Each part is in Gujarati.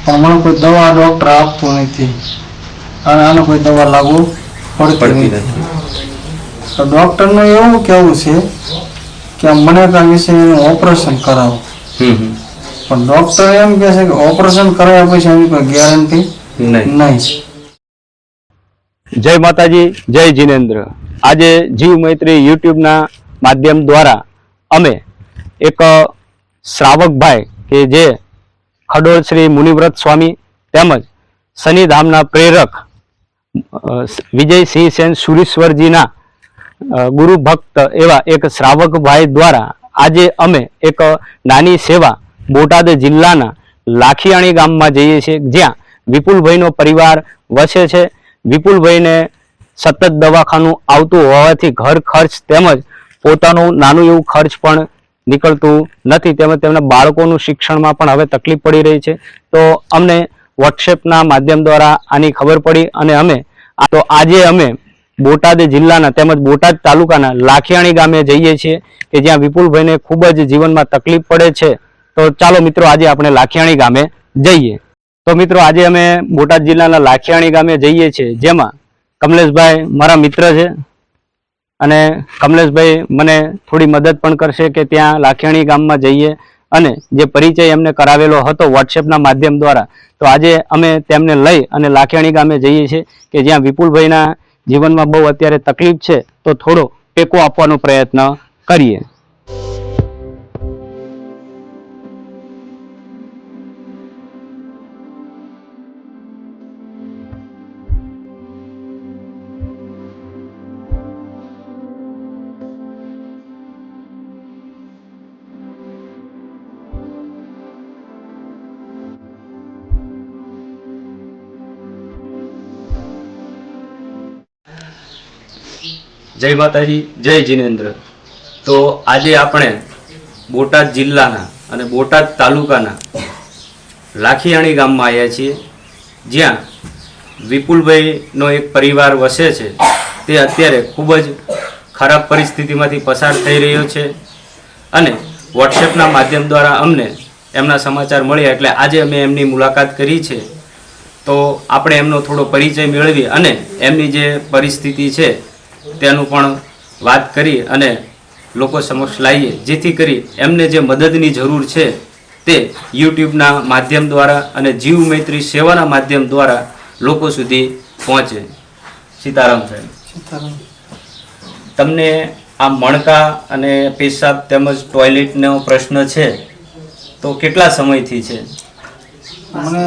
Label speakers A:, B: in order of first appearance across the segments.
A: પણ મને કોઈ દવા ડૉક્ટર આપતું નથી અને આને કોઈ દવા લાગુ પડતી નથી. તો ડૉક્ટરનું એવું કહેવું છે કે મને કાંઈ વિશે એનું ઓપરેશન કરાવો, પણ ડૉક્ટર એમ કહે છે કે ઓપરેશન કરાવ્યા પછી એની કોઈ ગેરંટી નહીં.
B: જય માતાજી, જય જીનેન્દ્ર. આજે જીવ મૈત્રી યુટ્યુબના માધ્યમ દ્વારા અમે એક શ્રાવકભાઈ કે જે ખડોળ શ્રી મુનિવ્રત સ્વામી તેમજ શનિધામના પ્રેરક વિજયસિંહ સેન સુરેશ્વરજીના ગુરુ ભક્ત એવા એક શ્રાવકભાઈ દ્વારા આજે અમે એક નાની સેવા બોટાદ જિલ્લાના લાખિયાણી ગામમાં જઈએ છીએ, જ્યાં વિપુલભાઈનો પરિવાર વસે છે. વિપુલભાઈને સતત દવાખાનું આવતું હોવાથી ઘર ખર્ચ તેમજ પોતાનું નાનું એવું ખર્ચ પણ નીકળતું નથી, તેમજ તેમના બાળકોનું શિક્ષણમાં પણ હવે તકલીફ પડી રહી છે. તો અમને વોટ્સએપના માધ્યમ દ્વારા આની ખબર પડી અને આજે અમે બોટાદ જિલ્લાના તેમજ બોટાદ તાલુકાના લાખિયાણી ગામે જઈએ છીએ કે જ્યાં વિપુલભાઈને ખૂબ જ જીવનમાં તકલીફ પડે છે. તો ચાલો મિત્રો, આજે આપણે લાખિયાણી ગામે જઈએ. તો મિત્રો, આજે અમે બોટાદ જિલ્લાના લાખિયાણી ગામે જઈએ છીએ, જેમાં કમલેશભાઈ મારા મિત્ર છે અને કમલેશભાઈ મને થોડી મદદ પણ કરશે કે ત્યાં લાખિયાણી ગામમાં જઈએ અને જે પરિચય એમને કરાવેલો હતો વોટ્સએપના માધ્યમ દ્વારા, તો આજે અમે તેમને લઈ અને લાખિયાણી ગામે જઈએ છીએ કે જ્યાં વિપુલભાઈના જીવનમાં બહુ અત્યારે તકલીફ છે, તો થોડો ટેકો આપવાનો પ્રયત્ન કરીએ. જય માતાજી, જય જીનેન્દ્ર. તો આજે આપણે બોટાદ જિલ્લાના અને બોટાદ તાલુકાના લાખિયાણી ગામમાં આવ્યા છીએ, જ્યાં વિપુલભાઈનો એક પરિવાર વસે છે. તે અત્યારે ખૂબ જ ખરાબ પરિસ્થિતિમાંથી પસાર થઈ રહ્યો છે અને વોટ્સએપના માધ્યમ દ્વારા અમને એમના સમાચાર મળ્યા એટલે આજે અમે એમની મુલાકાત કરી છે. તો આપણે એમનો થોડો પરિચય મેળવી અને એમની જે પરિસ્થિતિ છે તેનું પણ વાત કરી અને લોકો સમક્ષ લાવીએ, જેથી કરી એમને જે મદદની જરૂર છે તે યુટ્યુબના માધ્યમ દ્વારા અને જીવ મૈત્રી સેવાના માધ્યમ દ્વારા લોકો સુધી પહોંચે. સીતારામ સાહેબ, તમને આ મણકા અને પેશાબ તેમજ ટોયલેટનો પ્રશ્ન છે તો કેટલા સમયથી છે?
A: મને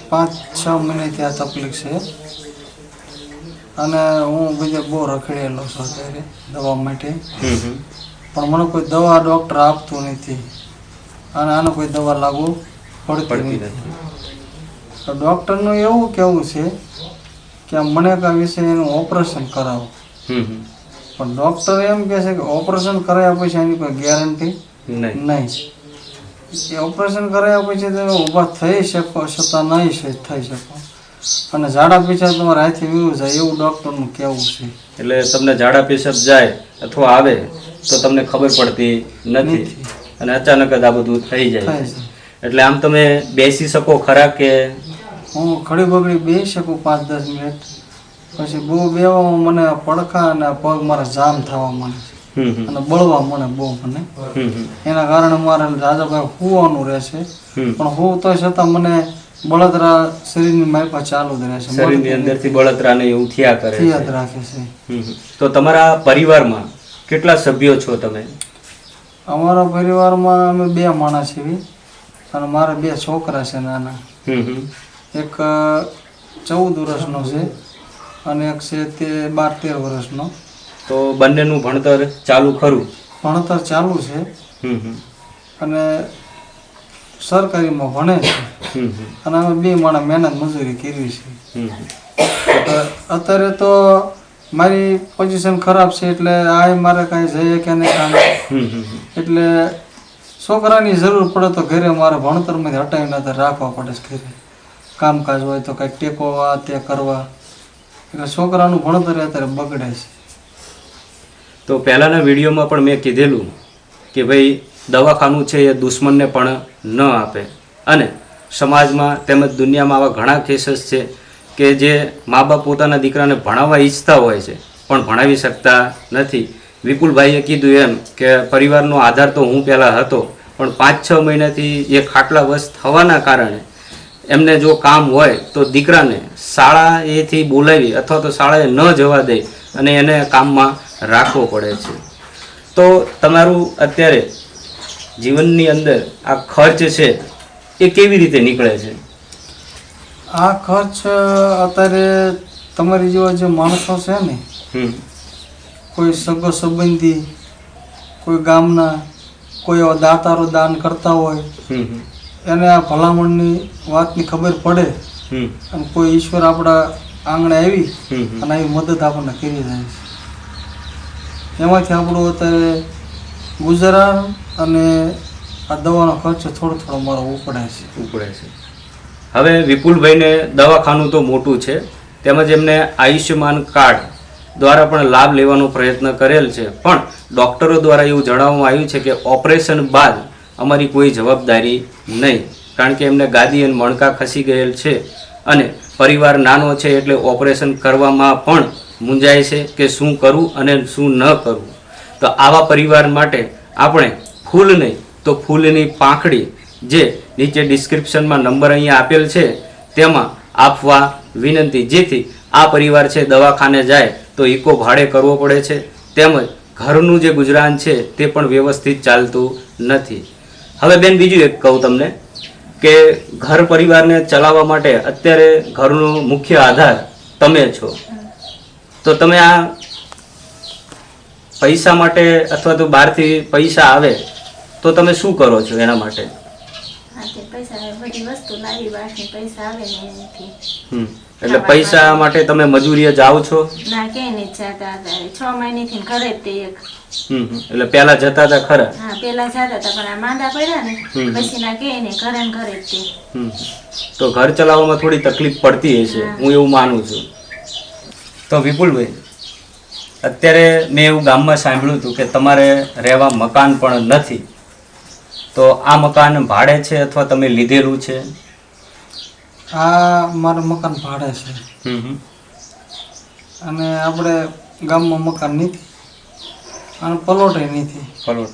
A: 5-6 મહિનાથી આ તકલીફ છે અને હું બીજે બહુ રખડેલો છું અત્યારે દવા માટે, પણ મને કોઈ દવા ડૉક્ટર આપતું નથી અને આને કોઈ દવા લાગુ પડતી નથી. તો ડૉક્ટરનું એવું કહેવું છે કે મને કાંઈ વિશે એનું ઓપરેશન કરાવો, પણ ડૉક્ટર એમ કહે છે કે ઓપરેશન કરાવ્યા પછી એની કોઈ ગેરંટી નહીં. એ ઓપરેશન કરાવ્યા પછી તમે ઊભા થઈ શકો છતાં નહીં થઈ શકો અને ઝાડા પેશાબ તમારા હાથે વીવું જાય એવું ડૉક્ટરનું કહેવું છે.
B: એટલે તમને ઝાડા પેશાબ જાય અથવા આવે તો તમને ખબર પડતી નથી અને અચાનક જ આ બધું થઈ જાય. એટલે આમ તમે બેસી શકો ખરા કે?
A: હું ઘડી બગડી બેસી શકું 5-10 મિનિટ, પછી બહુ બેવામાં મને પડખા અને પગ મારા જામ થવા માંડે છે અને બળવા મને બહુ મને. એના કારણે મારે રાજાભાઈ હોવાનું રહેશે, પણ હું તો છતાં મને બળતરા શરીરની માફા ચાલુ જ રહેશે,
B: શરીરની અંદરથી બળતરા ને એવું થયા કરે છે,
A: યાદ રાખે છે.
B: તો તમારા પરિવારમાં કેટલા સભ્યો છો તમે?
A: અમારા પરિવારમાં અમે 2 માણસ છીએ અને મારા 2 છોકરા છે નાના. એક 14 વર્ષનો છે અને એક છે તે 12-13 વર્ષનો.
B: તો બંનેનું ભણતર ચાલુ ખરું?
A: ભણતર ચાલુ છે અને સરકારીમાં ભણે છે અને અમે 2 માણસ મહેનત મજૂરી કરવી છે. અત્યારે તો મારી પોઝિશન ખરાબ છે એટલે આ મારે કાંઈ જઈએ કે નહીં કામ, એટલે છોકરાની જરૂર પડે તો ઘરે મારે ભણતરમાંથી હટાવીને રાખવા પડે છે. ઘરે કામકાજ હોય તો કંઈક ટેકો આ તે કરવા, એટલે છોકરાનું ભણતર અત્યારે બગડે છે.
B: તો પહેલાંના વિડીયોમાં પણ મેં કીધેલું કે ભાઈ દવાખાનું છે એ દુશ્મનને પણ ન આપે અને સમાજમાં તેમજ દુનિયામાં આવા ઘણા કેસીસ છે કે જે મા બાપ પોતાના દીકરાને ભણાવવા ઈચ્છતા હોય છે પણ ભણાવી શકતા નથી. વિપુલભાઈએ કીધું એમ કે પરિવારનો આધાર તો હું પહેલાં હતો, પણ 5-6 મહિનાથી એ ખાટલાવશ થવાના કારણે એમને જો કામ હોય તો દીકરાને શાળાએથી બોલાવી અથવા તો શાળાએ ન જવા દે અને એને કામમાં રાખવો પડે છે. તો તમારું અત્યારે જીવનની અંદર આ ખર્ચ છે એ કેવી રીતે નીકળે છે?
A: આ ખર્ચ અત્યારે તમારી જેવા જે માણસો છે ને, કોઈ સગો સંબંધી, કોઈ ગામના, કોઈ એવા દાતારો દાન કરતા હોય એને આ ભલામણની વાતની ખબર પડે અને કોઈ ઈશ્વર આપણા આંગણે આવી અને આવી મદદ આપણને કરી જાય છે. એમાંથી આપણું અત્યારે ગુજરાન અને આ દવાનો ખર્ચ થોડો થોડો મારો ઉપડે છે.
B: હવે વિપુલભાઈને દવાખાનું તો મોટું છે, તેમજ એમને આયુષ્યમાન કાર્ડ દ્વારા પણ લાભ લેવાનો પ્રયત્ન કરેલ છે, પણ ડૉક્ટરો દ્વારા એવું જણાવવામાં આવ્યું છે કે ઓપરેશન બાદ અમારી કોઈ જવાબદારી નહીં, કારણ કે એમને ગાદી અને મણકા ખસી ગયેલ છે અને પરિવાર નાનો છે એટલે ઓપરેશન કરવામાં પણ મૂંઝાય છે કે શું કરવું અને શું ન કરવું. તો આવા પરિવાર માટે આપણે ફૂલ નહીં તો ફૂલની પાંખડી જે નીચે ડિસ્ક્રિપ્શનમાં નંબર અહીંયા આપેલ છે તેમાં આપવા વિનંતી, જેથી આ પરિવાર છે દવાખાને જાય તો ઇકો ભાડે કરવો પડે છે, તેમજ ઘરનું જે ગુજરાન છે તે પણ વ્યવસ્થિત ચાલતું નથી. હવે બેન બીજું એક કહું તમને કે ઘર પરિવારને ચલાવવા માટે અત્યારે ઘરનો મુખ્ય આધાર તમે છો, તો તમે આ પૈસા માટે અથવા તો બહારથી પૈસા આવે તો તમે શું કરો છો એના માટે? એટલે પૈસા માટે તમે મજૂરીએ જાઓ છો?
C: ના, કે નહીં જતા હતા. 6 મહિનાથી ઘરે જ તે એક.
B: એટલે પેલા જતા હતા ખરા?
C: હા, પેલા જતા હતા, પણ આ માંદા પડ્યા ને પછી ના કે નહીં, ઘરે ને ઘરે જ તે.
B: તો ઘર ચલાવવામાં થોડી તકલીફ પડતી હશે, હું એવું માનું છું. તો વિપુલભાઈ, અત્યારે મેં એવું ગામમાં સાંભળ્યું હતું કે તમારે રહેવા મકાન પણ નથી, તો આ મકાન ભાડે છે અથવા તમે લીધેલું છે?
A: આ મારું મકાન ભાડે છે અને આપણે ગામમાં મકાન નથી અને પલોટે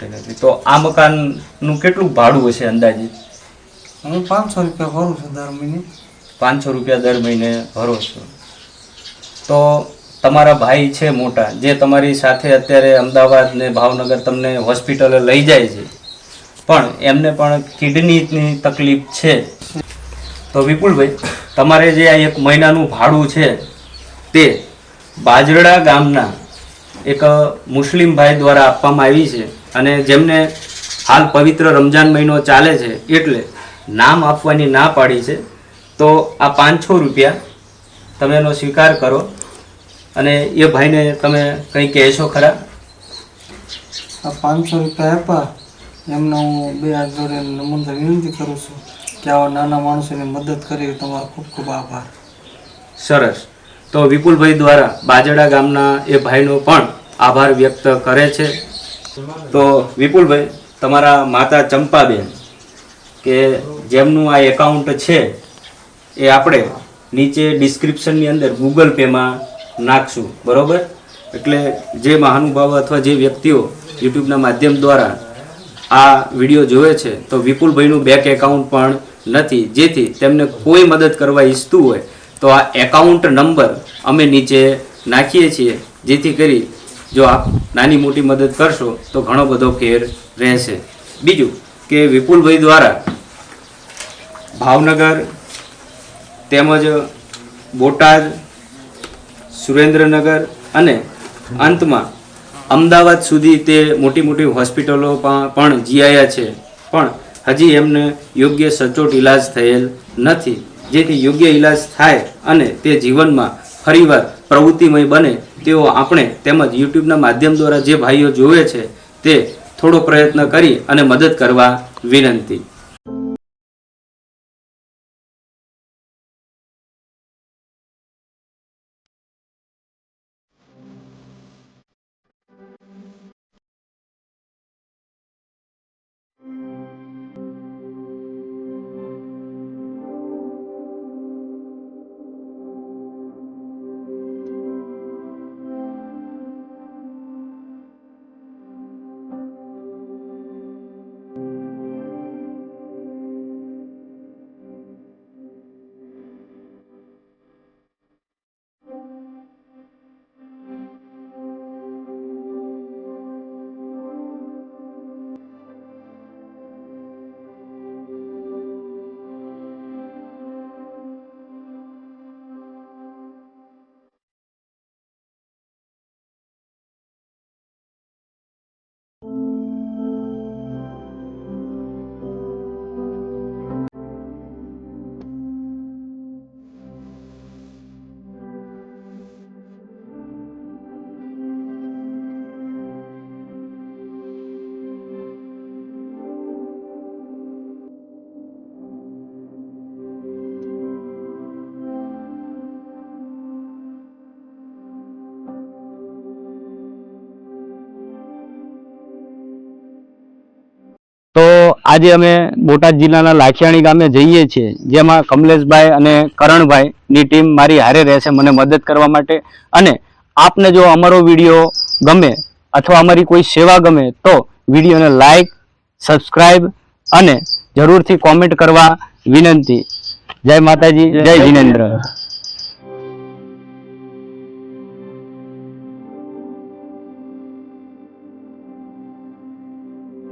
A: નથી.
B: તો આ મકાનનું કેટલું ભાડું હશે અંદાજિત?
A: હું 500 રૂપિયા ભરું છું દર મહિને.
B: 500 રૂપિયા દર મહિને ભરો છો. તો તમારા ભાઈ છે મોટા, જે તમારી સાથે અત્યારે અમદાવાદ ને ભાવનગર તમને હોસ્પિટલે લઈ જાય છે, પણ એમને પણ કિડનીની તકલીફ છે. તો વિપુલભાઈ, તમારે જે આ 1 મહિનાનું ભાડું છે તે બાજરડા ગામના એક મુસ્લિમ ભાઈ દ્વારા આપવામાં આવી છે, અને જેમને હાલ પવિત્ર રમજાન મહિનો ચાલે છે એટલે નામ આપવાની ના પાડી છે. તો આ 500 રૂપિયા તમે એનો સ્વીકાર કરો અને એ ભાઈને તમે કંઈ કહેશો ખરા?
A: આ 500 રૂપિયા આપ્યા એમને હું 2 હાથ જોડે નમ્ર વિનંતી કરું છું કે આવા નાના માણસોની મદદ કરી, તમારો ખૂબ ખૂબ આભાર.
B: સરસ. તો વિપુલભાઈ દ્વારા બાજડા ગામના એ ભાઈનો પણ આભાર વ્યક્ત કરે છે. તો વિપુલભાઈ, તમારા માતા ચંપાબેન કે જેમનું આ એકાઉન્ટ છે એ આપણે નીચે ડિસ્ક્રિપ્શનની અંદર ગૂગલ પેમાં નાખશું, બરોબર? એટલે જે મહાનુભાવો અથવા જે વ્યક્તિઓ યુટ્યુબના માધ્યમ દ્વારા આ વિડીયો જોવે છે તો વિપુલભાઈનું બેંક એકાઉન્ટ પણ નથી, જેથી તેમને કોઈ મદદ કરવા ઈચ્છતું હોય તો આ એકાઉન્ટ નંબર અમે નીચે નાખીએ છીએ, જેથી કરી જો આપ નાની મોટી મદદ કરશો તો ઘણો બધો ફેર રહેશે. બીજું કે વિપુલભાઈ દ્વારા ભાવનગર તેમજ બોટાદ, સુરેન્દ્રનગર અને અંતમાં અમદાવાદ સુધી તે મોટી મોટી હોસ્પિટલો પણ જીઆયા છે, પણ હજી એમને યોગ્ય સચોટ ઈલાજ થયેલ નથી, જેથી યોગ્ય ઈલાજ થાય અને તે જીવનમાં ફરીવાર પ્રવૃત્તિમય બને તેઓ આપણે તેમજ યુટ્યુબના માધ્યમ દ્વારા જે ભાઈઓ જોવે છે તે થોડો પ્રયત્ન કરી અને મદદ કરવા વિનંતી. તો આજે અમે બોટાદ જિલ્લાના લાખિયાણી ગામે જઈએ છીએ, જેમાં કમલેશભાઈ અને કરણભાઈની ટીમ મારી હારે રહેશે મને મદદ કરવા માટે. અને આપને જો અમારો વિડીયો ગમે અથવા અમારી કોઈ સેવા ગમે તો વિડીયોને લાઈક, સબસ્ક્રાઈબ અને જરૂરથી કોમેન્ટ કરવા વિનંતી. જય માતાજી, જય જિનેન્દ્ર.